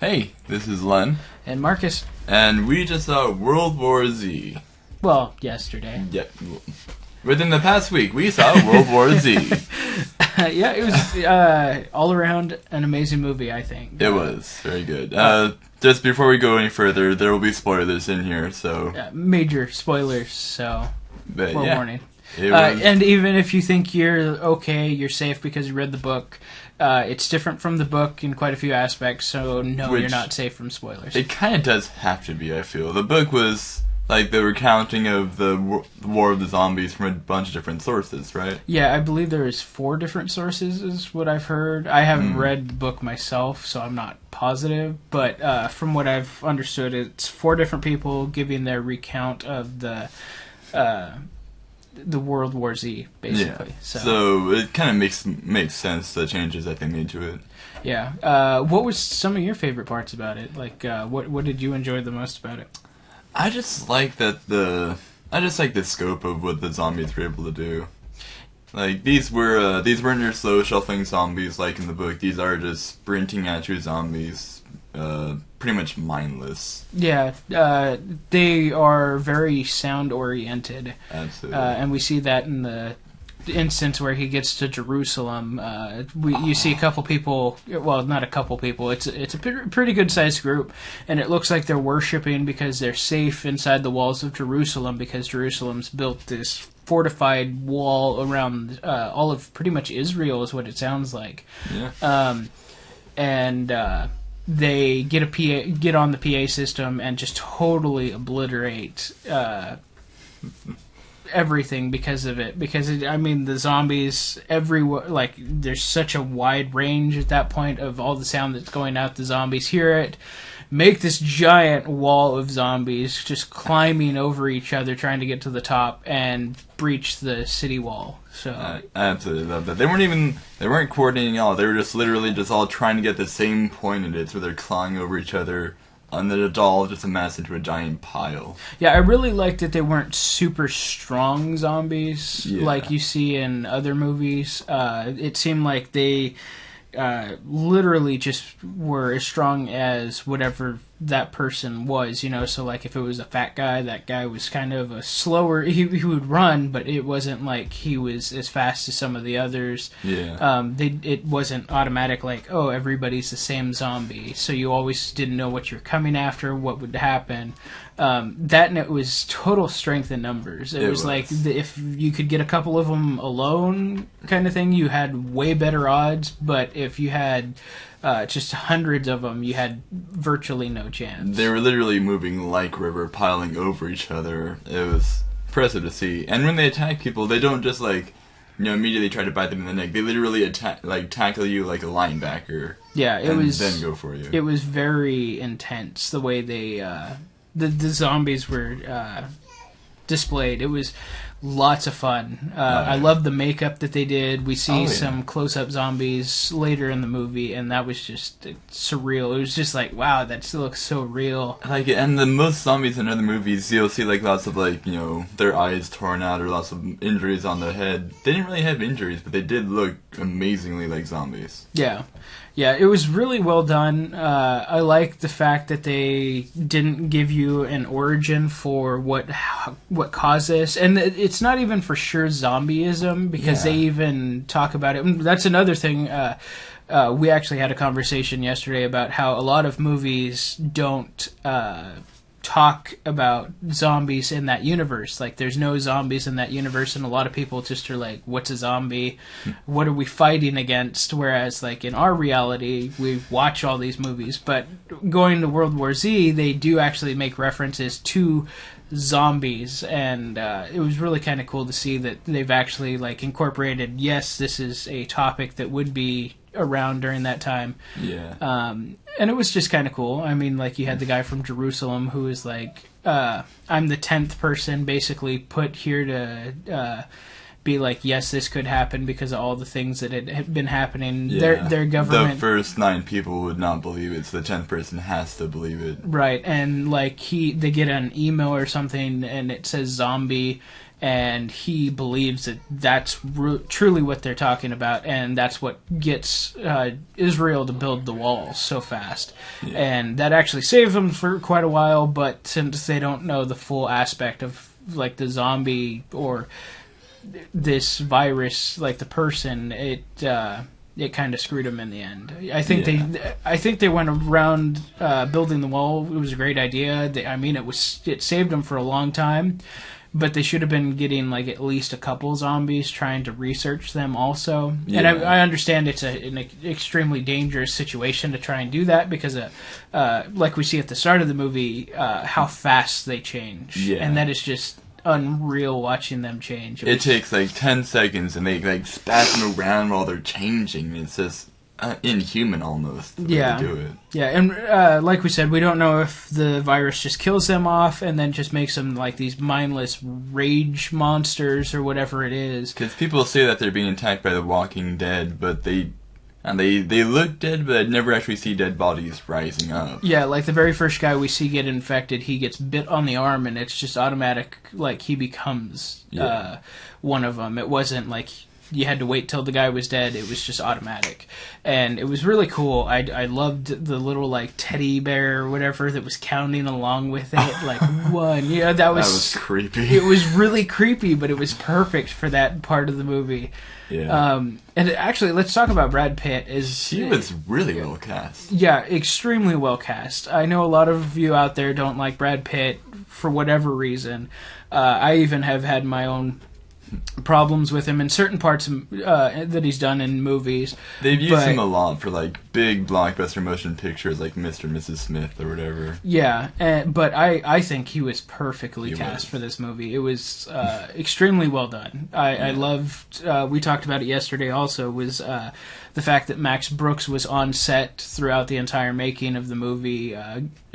Hey, this is Len, And Marcus, and we just saw World War Z. well, yesterday. Yeah, within the past week, we saw World War Z. Yeah, it was all around an amazing movie, I think. It was very good. Just before we go any further, there will be spoilers in here, so... Major spoilers, so But forewarning. it was... And even if you think you're okay, you're safe because you read the book, it's different from the book in quite a few aspects, so no, Which- you're not safe from spoilers. It kind of does have to be, I feel. The book was like the recounting of the War of the Zombies from a bunch of different sources, right? Yeah, I believe there is 4 different sources, is what I've heard. I haven't read the book myself, so I'm not positive. But from what I've understood, it's 4 different people giving their recount of the World War Z, basically. Yeah. So So it kind of makes sense, the changes that they made to it. yeah. What was some of your favorite parts about it? Like, what did you enjoy the most about it? I just like the scope of what the zombies were able to do. Like these weren't your slow shuffling zombies like in the book. These are just sprinting at you zombies, pretty much mindless. Yeah, they are very sound oriented. Absolutely. And we see that in the instance where he gets to Jerusalem. You see a couple people, well, not a couple people, it's a pretty good sized group, and it looks like they're worshiping because they're safe inside the walls of Jerusalem, because Jerusalem's built this fortified wall around all of pretty much Israel, is what it sounds like. Yeah. They get on the PA system and just totally obliterate everything because of it. Because the zombies everywhere, like there's such a wide range at that point of all the sound that's going out. The zombies hear it, make this giant wall of zombies just climbing over each other, trying to get to the top and breach the city wall. So I absolutely love that. They weren't coordinating at all. They were just literally just all trying to get the same point at it, so they're clawing over each other, and then it all just amassed into a giant pile. yeah, I really liked that they weren't super strong zombies Yeah. like you see in other movies. It seemed like they literally just were as strong as whatever that person was, so like if it was a fat guy, that guy was kind of a slower, he would run, but it wasn't like he was as fast as some of the others. Yeah. It wasn't automatic like, oh, everybody's the same zombie, so you always didn't know what you're coming after, what would happen. That and it was total strength in numbers. It was like if you could get a couple of them alone kind of thing, you had way better odds, but if you had just hundreds of them, you had virtually no chance. They were literally moving like river, piling over each other. It was impressive to see. And when they attack people, they don't just immediately try to bite them in the neck. They literally tackle you like a linebacker. Yeah, then go for you. It was very intense the way they the zombies were displayed. It was lots of fun. I love the makeup that they did. We see some close-up zombies later in the movie, and that was just surreal. It was just like, wow, that still looks so real. And the most zombies in other movies, you'll see lots of their eyes torn out or lots of injuries on their head. They didn't really have injuries, but they did look amazingly like zombies. Yeah, it was really well done. I like the fact that they didn't give you an origin for what caused this, and it's not even for sure zombieism, because they even talk about it. That's another thing. We actually had a conversation yesterday about how a lot of movies don't talk about zombies in that universe. Like, there's no zombies in that universe, and a lot of people just are like, what's a zombie? What are we fighting against? Whereas, like, in our reality, we watch all these movies. But going to World War Z, they do actually make references to zombies, and it was really kind of cool to see that they've actually, incorporated, yes, this is a topic that would be around during that time. Yeah. And it was just kind of cool. I mean, you had the guy from Jerusalem who was like, I'm the 10th person basically put here to be like, yes, this could happen because of all the things that had been happening. Yeah. Their government... The first 9 people would not believe it, so the 10th person has to believe it. Right, and they get an email or something, and it says zombie, and he believes that that's truly what they're talking about, and that's what gets Israel to build the walls so fast. Yeah. And that actually saves them for quite a while, but since they don't know the full aspect of like the zombie or this virus, like the person, it kind of screwed them in the end. I think they went around building the wall. It was a great idea. It saved them for a long time. But they should have been getting like at least a couple zombies trying to research them also. Yeah. And I understand it's an extremely dangerous situation to try and do that because, like we see at the start of the movie, how fast they change. Yeah. And that is just unreal watching them change. It takes like 10 seconds and they like spasm around while they're changing. It's just inhuman almost. The way they do it. Yeah, and like we said, we don't know if the virus just kills them off and then just makes them like these mindless rage monsters or whatever it is. Because people say that they're being attacked by the Walking Dead, but they look dead, but I never actually see dead bodies rising up. Yeah, like the very first guy we see get infected, he gets bit on the arm, and it's just automatic, like he becomes one of them. It wasn't like you had to wait till the guy was dead. It was just automatic. And it was really cool. I loved the little like teddy bear or whatever that was counting along with it. Like one. Yeah, that was creepy. It was really creepy, but it was perfect for that part of the movie. Yeah. And actually, let's talk about Brad Pitt. He was really well cast. Yeah, extremely well cast. I know a lot of you out there don't like Brad Pitt for whatever reason. I even have had my own problems with him in certain parts that he's done in movies. They've used him a lot for like big blockbuster motion pictures like Mr. and Mrs. Smith or whatever. Yeah, but I think he was perfectly cast for this movie. It was extremely well done. I loved, we talked about it yesterday also, was the fact that Max Brooks was on set throughout the entire making of the movie,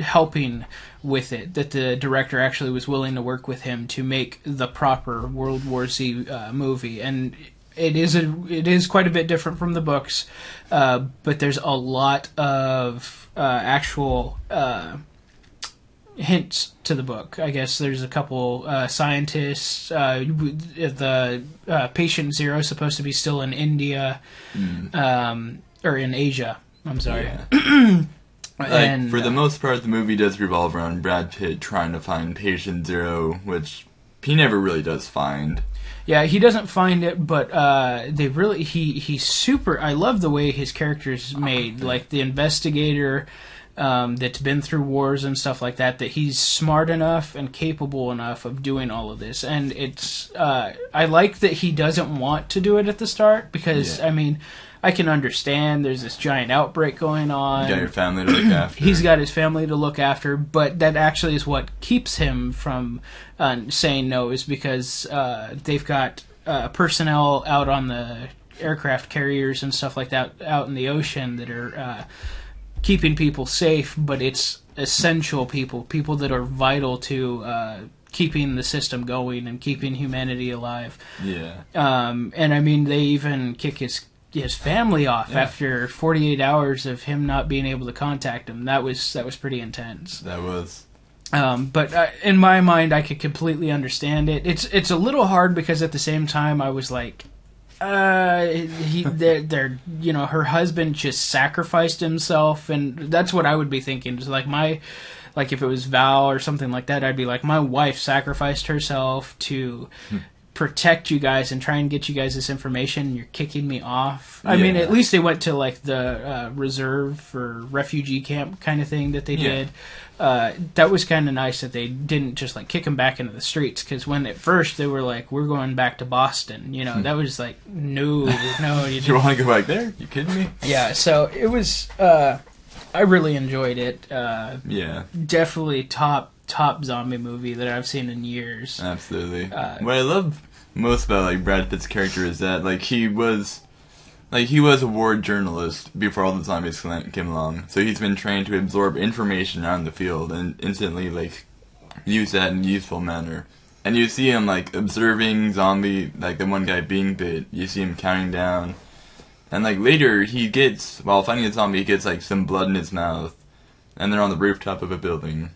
helping with it, that the director actually was willing to work with him to make the proper World War Z movie. And it is quite a bit different from the books, but there's a lot of actual hints to the book. I guess there's a couple scientists. The patient Zero is supposed to be still in India, or in Asia. I'm sorry. Yeah. And for the most part, the movie does revolve around Brad Pitt trying to find Patient Zero, which he never really does find. Yeah, he doesn't find it, but he's super. I love the way his character's made, like the investigator that's been through wars and stuff like that. That he's smart enough and capable enough of doing all of this, and it's. I like that he doesn't want to do it at the start because I can understand there's this giant outbreak going on. You got your family to look after. He's got his family to look after, but that actually is what keeps him from saying no, is because they've got personnel out on the aircraft carriers and stuff like that out in the ocean that are keeping people safe, but it's essential people that are vital to keeping the system going and keeping humanity alive. Yeah. And they even kick his family off after 48 hours of him not being able to contact him. That was pretty intense. That was. But in my mind, I could completely understand it. It's a little hard because at the same time, I was like, her husband just sacrificed himself, and that's what I would be thinking. Just like if it was Val or something like that, I'd be like, my wife sacrificed herself to protect you guys and try and get you guys this information, and you're kicking me off. I mean, at least they went to like the reserve or refugee camp kind of thing that they did. That was kind of nice that they didn't just like kick him back into the streets, because when at first they were like, we're going back to Boston, that was like, no, you want to go back there? You kidding me? Yeah, so it was, I really enjoyed it. Definitely top zombie movie that I've seen in years. Absolutely. What I love most about like Brad Pitt's character is that he was a war journalist before all the zombies came along. So he's been trained to absorb information out in the field and instantly use that in a useful manner. And you see him observing zombie, the one guy being bit. You see him counting down. And later while finding a zombie, he gets some blood in his mouth. And they're on the rooftop of a building.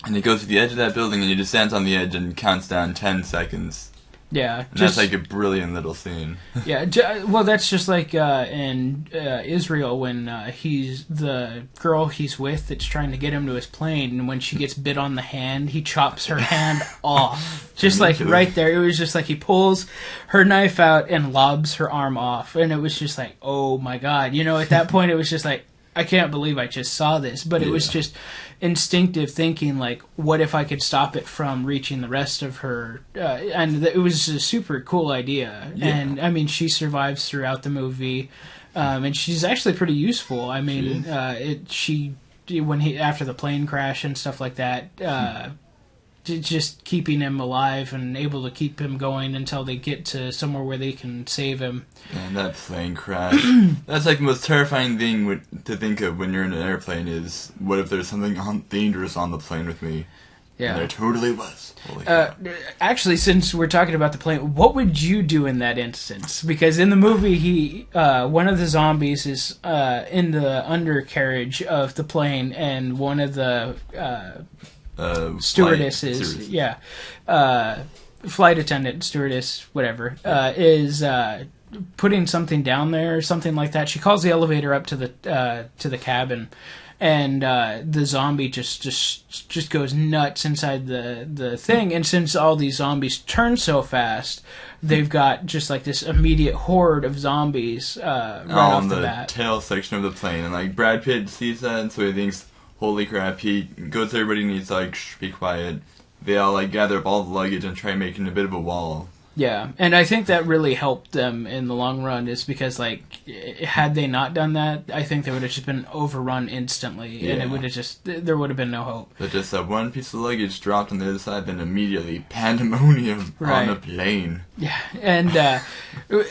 And he goes to the edge of that building and he just stands on the edge and counts down 10 seconds. Yeah, And that's like a brilliant little scene. well, that's just like in Israel when he's the girl he's with that's trying to get him to his plane, and when she gets bit on the hand, he chops her hand off. Just like right there, it was just like he pulls her knife out and lobs her arm off, and it was just like, oh my god, at that point it was just like, I can't believe I just saw this, but it was just instinctive thinking, like, what if I could stop it from reaching the rest of her? And it was a super cool idea. Yeah. And, I mean, she survives throughout the movie, and she's actually pretty useful. I mean, after the plane crash and stuff like that, just keeping him alive and able to keep him going until they get to somewhere where they can save him. And that plane crash. That's like the most terrifying thing to think of when you're in an airplane is, what if there's something dangerous on the plane with me? Yeah. And there totally was. Actually, since we're talking about the plane, what would you do in that instance? Because in the movie, one of the zombies is in the undercarriage of the plane, and one of the stewardesses, flight attendant, stewardess, whatever, is putting something down there, or something like that. She calls the elevator up to the cabin, and the zombie just goes nuts inside the thing. And since all these zombies turn so fast, they've got just like this immediate horde of zombies right off the bat. Tail section of the plane, and like Brad Pitt sees that, and so he thinks, holy crap, he goes to everybody and he's like, shh, be quiet. They all like gather up all the luggage and try making a bit of a wall. Yeah, and I think that really helped them in the long run, is because, like, had they not done that, I think they would have just been overrun instantly, and it would have there would have been no hope. But just that one piece of luggage dropped on the other side, then immediately pandemonium on a plane. Yeah, and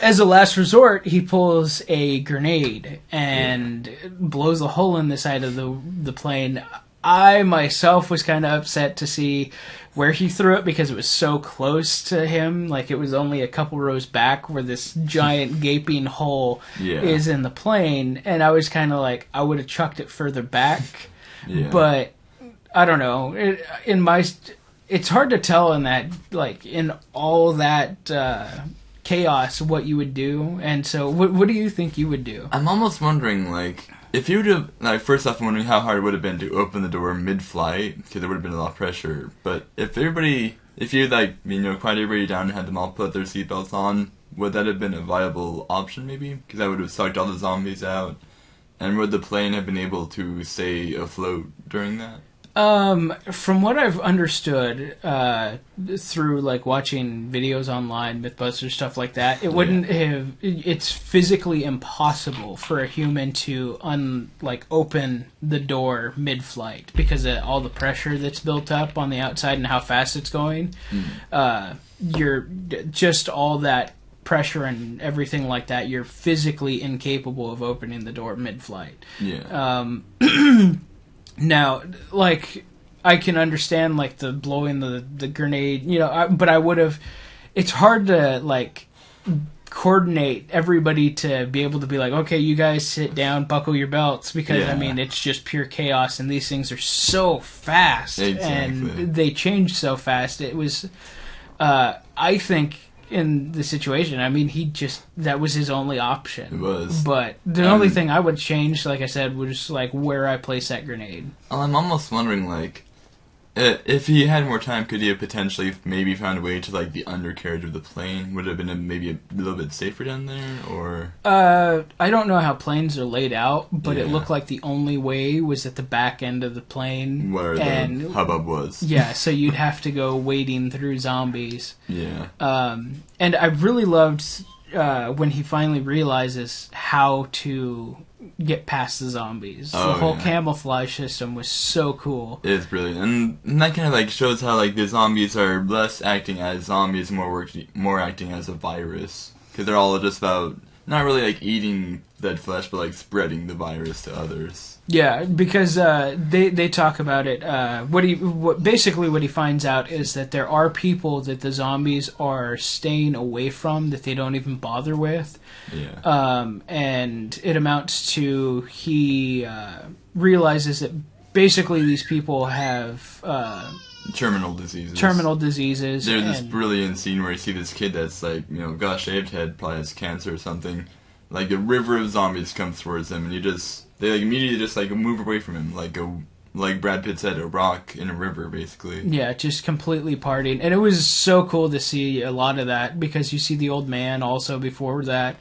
as a last resort, he pulls a grenade and blows a hole in the side of the plane. I myself was kind of upset to see where he threw it, because it was so close to him. Like, it was only a couple rows back where this giant gaping hole is in the plane. And I was kind of like, I would have chucked it further back. Yeah. But I don't know. It's hard to tell in that, like, in all that chaos, what you would do. And so what do you think you would do? I'm almost wondering, like, if you would have, like, first off, I'm wondering how hard it would have been to open the door mid-flight, because there would have been a lot of pressure. But if you, like, quiet everybody down and had them all put their seatbelts on, would that have been a viable option, maybe? Because that would have sucked all the zombies out. And would the plane have been able to stay afloat during that? From what I've understood, through, like, watching videos online, Mythbusters, stuff like that, it's physically impossible for a human to open the door mid-flight, because of all the pressure that's built up on the outside and how fast it's going. You're just all that pressure and everything like that, you're physically incapable of opening the door mid-flight. Now, like, I can understand, like, the blowing the grenade, but I would have... It's hard to, like, coordinate everybody to be able to be like, okay, you guys sit down, buckle your belts, because, I mean, it's just pure chaos, and these things are so fast, and they change so fast. It was, I think... in the situation, I mean, that was his only option. It was. But the only thing I would change, like I said, was, like, where I place that grenade. I'm almost wondering, like, if he had more time, could he have potentially maybe found a way to, like, the undercarriage of the plane? Would it have been maybe a little bit safer down there, or...? I don't know how planes are laid out, but it looked like the only way was at the back end of the plane. Where the hubbub was. Yeah, so you'd have to go wading through zombies. Yeah. And I really loved when he finally realizes how to get past the zombies. The whole camouflage system was so cool. It is brilliant, and that kind of like shows how like the zombies are less acting as zombies, more acting as a virus, because they're all just about not really like eating dead flesh, but like spreading the virus to others. Yeah, because they talk about it. Basically what he finds out is that there are people that the zombies are staying away from, that they don't even bother with. Yeah. And it amounts to he realizes that basically these people have terminal diseases. terminal diseases. There's this and- brilliant scene where you see this kid that's like, got a shaved head, probably has cancer or something. Like a river of zombies comes towards him, and they like immediately just like move away from him, like Brad Pitt said, a rock in a river, basically. Yeah, just completely partying. And it was so cool to see a lot of that, because you see the old man also before that,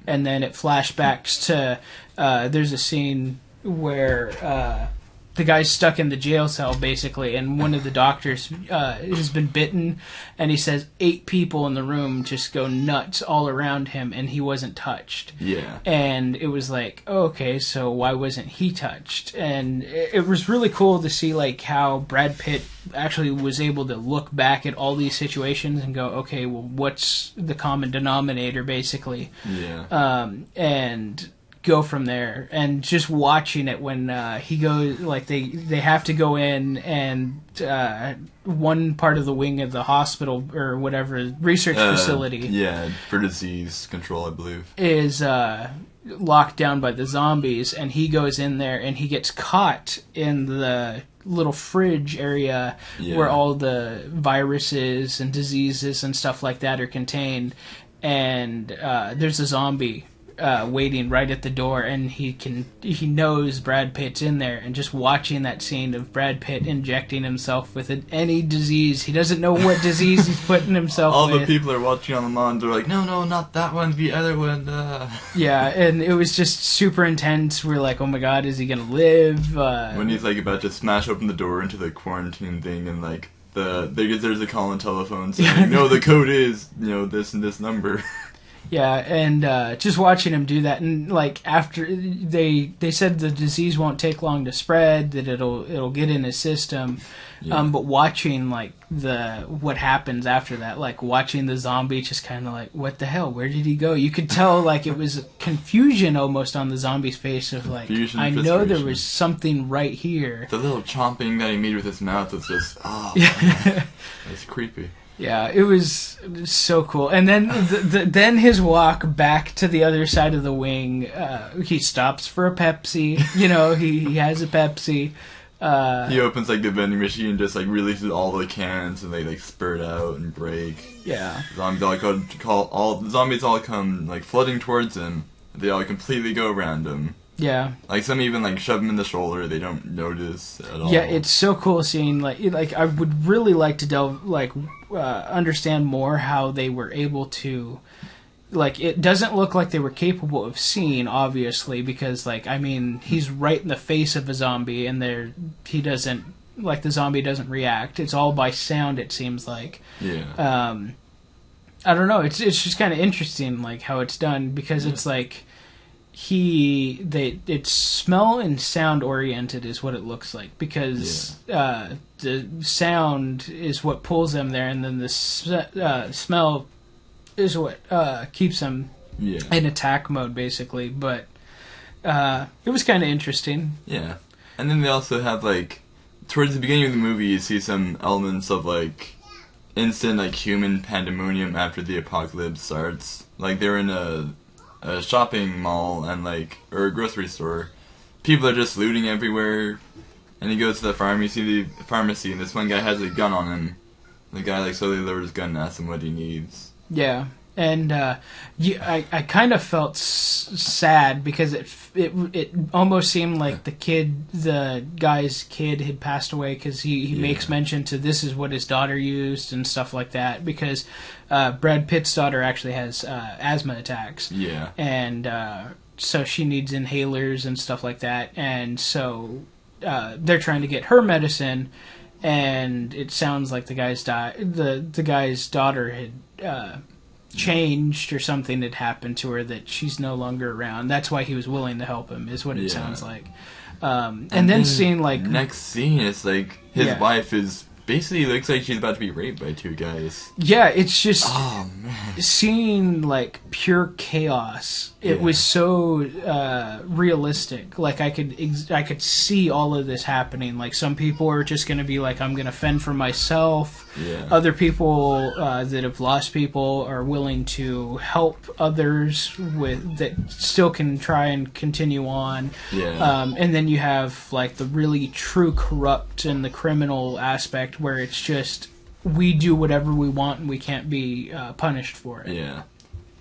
and then it flashbacks to, there's a scene where the guy's stuck in the jail cell, basically, and one of the doctors has been bitten, and he says 8 people in the room just go nuts all around him, and he wasn't touched. Yeah. And it was like, oh, okay, so why wasn't he touched? And it was really cool to see like how Brad Pitt actually was able to look back at all these situations and go, okay, well, what's the common denominator, basically? Yeah. And go from there. And just watching it when he goes, like they have to go in, and one part of the wing of the hospital or whatever research facility, Yeah, for disease control, I believe. is locked down by the zombies, and he goes in there and he gets caught in the little fridge area where all the viruses and diseases and stuff like that are contained, and there's a zombie waiting right at the door, and he knows Brad Pitt's in there, and just watching that scene of Brad Pitt injecting himself with any disease, he doesn't know what disease he's putting himself All with. the people are watching on the monitor like, no, not that one, the other one. Yeah, and it was just super intense. We're like, oh my god, is he gonna live? When he's like about to smash open the door into the quarantine thing, and like there's a call on telephone saying, no, the code is this and this number. Yeah, and just watching him do that, and like after they said the disease won't take long to spread, that it'll get in his system, but watching like what happens after that, like watching the zombie just kind of like, what the hell, where did he go? You could tell like it was confusion almost on the zombie's face of like, Confusion, I know there frustration. was something right here. The little chomping that he made with his mouth was just, man, that's creepy. Yeah, it was so cool. And then then his walk back to the other side of the wing, he stops for a Pepsi. He has a Pepsi. He opens like the vending machine and just like releases all the cans, and they like spurt out and break. Yeah. Zombies all come like flooding towards him. They all completely go around him. Yeah. Like some even like shove him in the shoulder. They don't notice at all. Yeah, it's so cool seeing like I would really like to delve understand more how they were able to, like, it doesn't look like they were capable of seeing, obviously, because like, I mean, he's right in the face of a zombie, and he doesn't, like, the zombie doesn't react. It's all by sound, it seems like. Yeah. I don't know, it's just kind of interesting like how it's done, because it's like it's smell and sound oriented is what it looks like, because the sound is what pulls them there, and then the smell is what keeps them in attack mode, basically. But it was kind of interesting. Yeah. And then they also have like towards the beginning of the movie you see some elements of like instant like human pandemonium after the apocalypse starts. Like they're in a shopping mall or a grocery store. People are just looting everywhere, and he goes to the pharmacy, and this one guy has a gun on him. The guy like slowly lowers his gun and asks him what he needs. Yeah, and I kind of felt sad, because it almost seemed like the guy's kid had passed away, because he makes mention to this is what his daughter used and stuff like that, because Brad Pitt's daughter actually has asthma attacks. Yeah. And so she needs inhalers and stuff like that, and so they're trying to get her medicine, and it sounds like the guy's daughter had changed, or something had happened to her, that she's no longer around. That's why he was willing to help him, is what it sounds like. And then seeing like next scene, it's like his wife is basically looks like she's about to be raped by 2 guys. Yeah, it's just man. Seeing like pure chaos. It was so realistic. Like I could see all of this happening. Like some people are just going to be like, I'm going to fend for myself. Yeah. Other people that have lost people are willing to help others with that still can try and continue on. Yeah. And then you have like the really true corrupt and the criminal aspect where it's just we do whatever we want and we can't be punished for it. Yeah.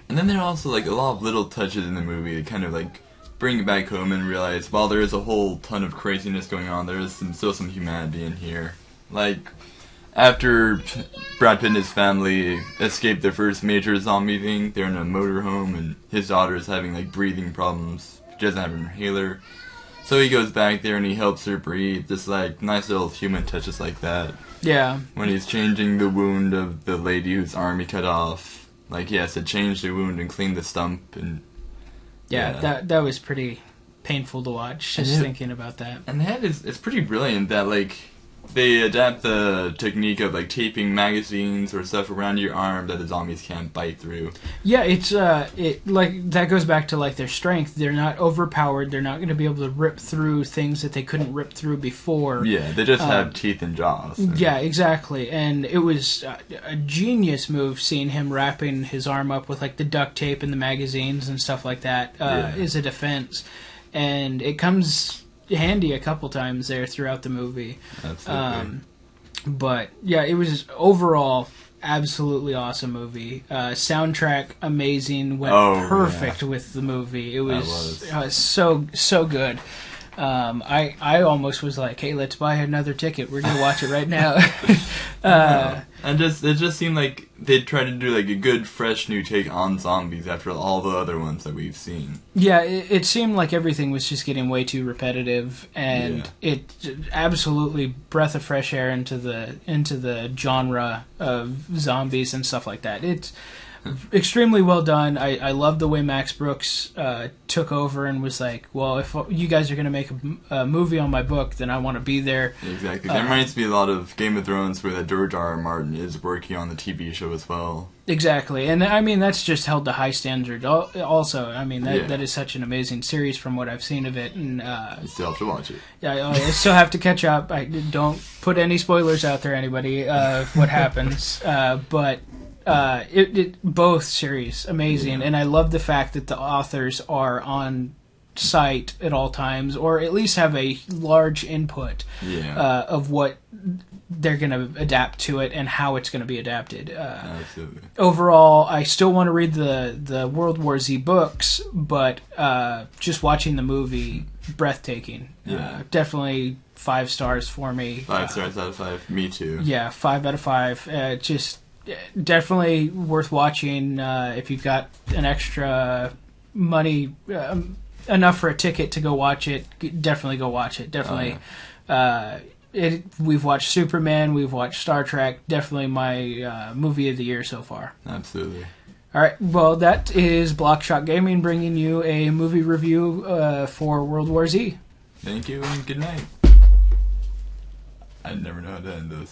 And then there are also like a lot of little touches in the movie that kind of like bring it back home and realize while there is a whole ton of craziness going on, there is still some humanity in here. Like, after Brad Pitt and his family escaped their first major zombie thing, they're in a motorhome and his daughter is having like breathing problems. She doesn't have an inhaler. So he goes back there and he helps her breathe. Just like nice little human touches like that. Yeah. When he's changing the wound of the lady whose arm he cut off, like he has to change the wound and clean the stump and Yeah, that was pretty painful to watch, just thinking about that. And that is, it's pretty brilliant that, like, they adapt the technique of, like, taping magazines or stuff around your arm that the zombies can't bite through. Yeah, it's, like, that goes back to, like, their strength. They're not overpowered. They're not going to be able to rip through things that they couldn't rip through before. Yeah, they just have teeth and jaws. Yeah, exactly. And it was a genius move seeing him wrapping his arm up with, like, the duct tape and the magazines and stuff like that as a defense. And it comes handy a couple times there throughout the movie. Absolutely. But yeah, it was overall absolutely awesome movie. Soundtrack amazing, went perfect with the movie. It was so good. I almost was like, hey, let's buy another ticket. We're gonna watch it right now. And it just seemed like they tried to do like a good, fresh new take on zombies after all the other ones that we've seen. Yeah, it seemed like everything was just getting way too repetitive, and it absolutely breath of fresh air into the genre of zombies and stuff like that. It's extremely well done. I love the way Max Brooks took over and was like, well, if you guys are going to make a movie on my book, then I want to be there. Exactly. That reminds me a lot of Game of Thrones, where that George R. R. Martin is working on the TV show as well. Exactly. And I mean, that's just held to high standard. Also, I mean, that is such an amazing series from what I've seen of it. And you still have to watch it. Yeah, I still have to catch up. I don't put any spoilers out there, anybody, of what happens. But both series amazing, and I love the fact that the authors are on site at all times, or at least have a large input of what they're going to adapt to it and how it's going to be adapted. Absolutely. Overall, I still want to read the World War Z books, but just watching the movie, breathtaking. Definitely 5 stars for me. 5 stars out of 5. Me too. Yeah, 5 out of 5. Just definitely worth watching if you've got an extra money, enough for a ticket to go watch it. Definitely go watch it. Definitely. We've watched Superman, we've watched Star Trek. Definitely my movie of the year so far. Absolutely. All right, well, that is Blockshot Gaming bringing you a movie review for World War Z. Thank you and good night. I never know how to end this.